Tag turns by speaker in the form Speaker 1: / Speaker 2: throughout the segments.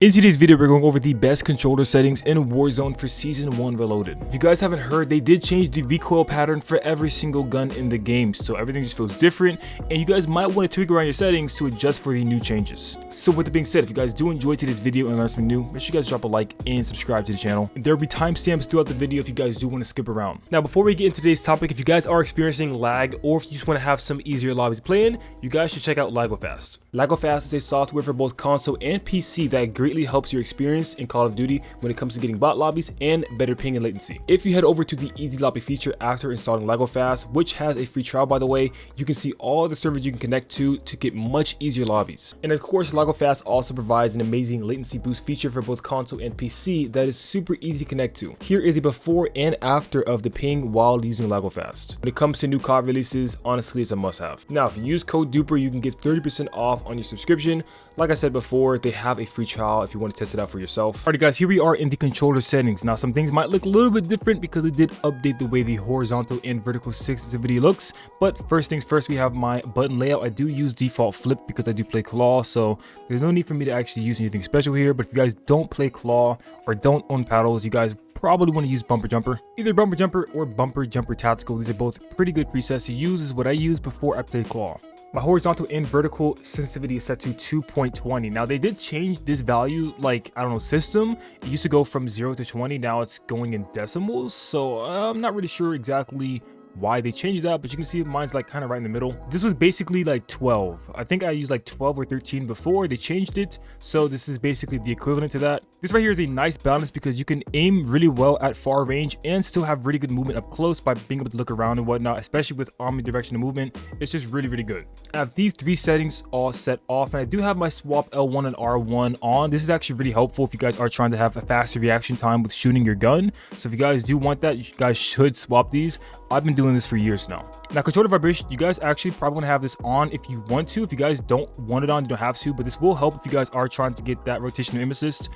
Speaker 1: In today's video, we're going over the best controller settings in Warzone for Season 1 Reloaded. If you guys haven't heard, they did change the recoil pattern for every single gun in the game, so everything just feels different, and you guys might want to tweak around your settings to adjust for the new changes. So with that being said, if you guys do enjoy today's video and learn something new, make sure you guys drop a like and subscribe to the channel. There will be timestamps throughout the video if you guys do want to skip around. Now, before we get into today's topic, if you guys are experiencing lag or if you just want to have some easier lobbies to play in, you guys should check out LagoFast. LagoFast is a software for both console and PC that greatly helps your experience in Call of Duty when it comes to getting bot lobbies and better ping and latency. If you head over to the easy lobby feature after installing LagoFast, which has a free trial by the way, you can see all the servers you can connect to get much easier lobbies. And of course, LagoFast also provides an amazing latency boost feature for both console and PC that is super easy to connect to. Here is a before and after of the ping while using LagoFast. When it comes to new COD releases, honestly it's a must-have. Now, if you use code DuPeR, you can get 30% off on your subscription. Like I said before, they have a free trial if you want to test it out for yourself. Alright guys, here we are in the controller settings. Now some things might look a little bit different because it did update the way the horizontal and vertical sensitivity looks. But first things first, we have my button layout. I do use default flip because I do play claw, so there's no need for me to actually use anything special here. But if you guys don't play claw or don't own paddles, you guys probably want to use bumper jumper. Either bumper jumper or bumper jumper tactical. These are both pretty good presets to use. This is what I use before I play claw. My horizontal and vertical sensitivity is set to 2.20. Now they did change this value, like, I don't know, system. It used to go from 0 to 20, now it's going in decimals. So I'm not really sure exactly why they changed that, but you can see mine's like kind of right in the middle. This was basically like 12. I think I used like 12 or 13 before they changed it, so this is basically the equivalent to that. This right here is a nice balance because you can aim really well at far range and still have really good movement up close by being able to look around and whatnot, especially with omnidirectional movement. It's just really good. I have these three settings all set off, and I do have my swap L1 and R1 on. This is actually really helpful if you guys are trying to have a faster reaction time with shooting your gun. So if you guys do want that, you guys should swap these. I've been doing this for years now. Now, controller vibration, you guys actually probably want to have this on if you want to. If you guys don't want it on, you don't have to, but this will help if you guys are trying to get that rotational aim assist.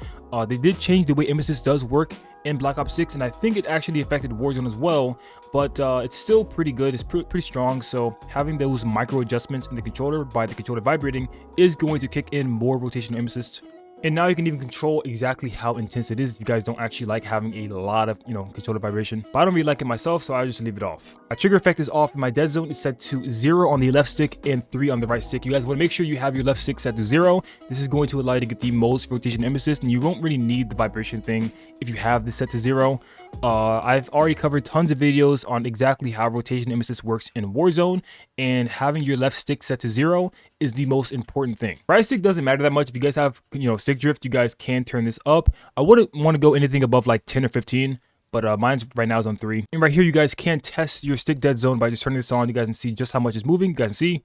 Speaker 1: They did change the way aim assist does work in Black Ops 6, and I think it actually affected Warzone as well, but it's still pretty good. It's pretty strong, so having those micro adjustments in the controller by the controller vibrating is going to kick in more rotational aim assist. And now you can even control exactly how intense it is if you guys don't actually like having a lot of, controller vibration. But I don't really like it myself, so I just leave it off. My trigger effect is off, and my Deadzone is set to 0 on the left stick and 3 on the right stick. You guys want to make sure you have your left stick set to 0. This is going to allow you to get the most rotation aim assist, and you won't really need the vibration thing if you have this set to 0. I've already covered tons of videos on exactly how rotation aim assist works in Warzone, and having your left stick set to 0 is the most important thing. Right stick doesn't matter that much. If you guys have, stick drift, you guys can turn this up. I wouldn't want to go anything above like 10 or 15. But mine's right now is on 3. And right here, you guys can test your stick dead zone by just turning this on. You guys can see just how much it's moving. You guys can see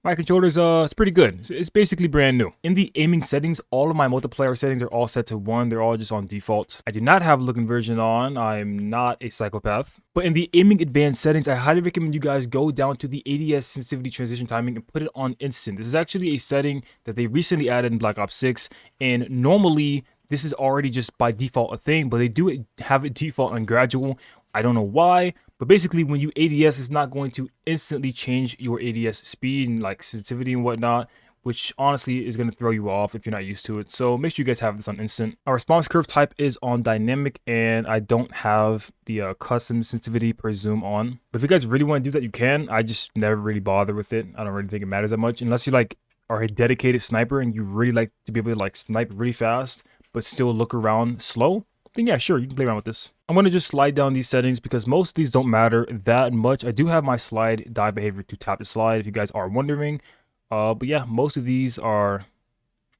Speaker 1: my controller's it's pretty good. It's basically brand new. In the aiming settings, all of my multiplayer settings are all set to 1. They're all just on default. I do not have look inversion on. I'm not a psychopath. But in the aiming advanced settings, I highly recommend you guys go down to the ADS sensitivity transition timing and put it on instant. This is actually a setting that they recently added in Black Ops 6, and normally this is already just by default a thing, but they do have it default on gradual. I don't know why, but basically when you ADS, it's not going to instantly change your ADS speed and like sensitivity and whatnot, which honestly is going to throw you off if you're not used to it. So make sure you guys have this on instant. Our response curve type is on dynamic, and I don't have the custom sensitivity per zoom on. But if you guys really want to do that, you can. I just never really bother with it. I don't really think it matters that much unless you like are a dedicated sniper and you really like to be able to like snipe really fast but still look around slow, then yeah, sure, you can play around with this. I'm going to just slide down these settings because most of these don't matter that much. I do have my slide dive behavior to tap to slide if you guys are wondering. But yeah, most of these are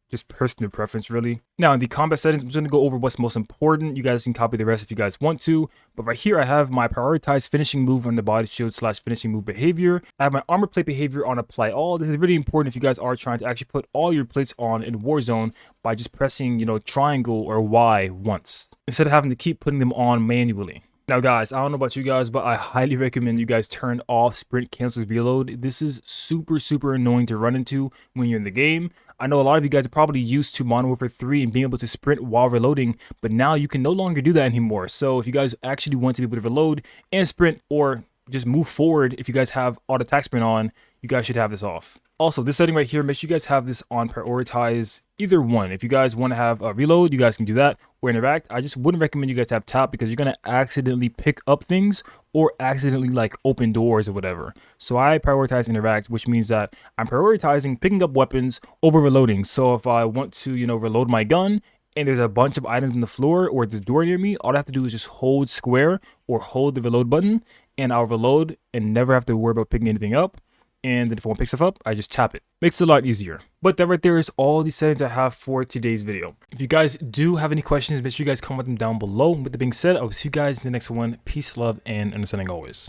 Speaker 1: just personal preference, really. Now, in the combat settings, I'm just going to go over what's most important. You guys can copy the rest if you guys want to. But right here, I have my prioritized finishing move on the body shield / finishing move behavior. I have my armor plate behavior on apply all. This is really important if you guys are trying to actually put all your plates on in Warzone by just pressing, triangle or Y once, instead of having to keep putting them on manually. Now guys, I don't know about you guys, but I highly recommend you guys turn off sprint cancels reload. This is super annoying to run into when you're in the game. I know a lot of you guys are probably used to Modern Warfare 3 and being able to sprint while reloading, but now you can no longer do that anymore. So if you guys actually want to be able to reload and sprint, or just move forward if you guys have auto attack sprint on, you guys should have this off. Also, this setting right here, make sure you guys have this on prioritize either one. If you guys want to have a reload, you guys can do that, or interact. I just wouldn't recommend you guys have tap because you're going to accidentally pick up things or accidentally like open doors or whatever. So I prioritize interact, which means that I'm prioritizing picking up weapons over reloading. So if I want to, reload my gun and there's a bunch of items on the floor or the door near me, all I have to do is just hold square or hold the reload button and I'll reload and never have to worry about picking anything up. And then if one picks stuff up, I just tap it. Makes it a lot easier. But that right there is all the settings I have for today's video. If you guys do have any questions, make sure you guys comment them down below. With that being said, I will see you guys in the next one. Peace, love, and understanding always.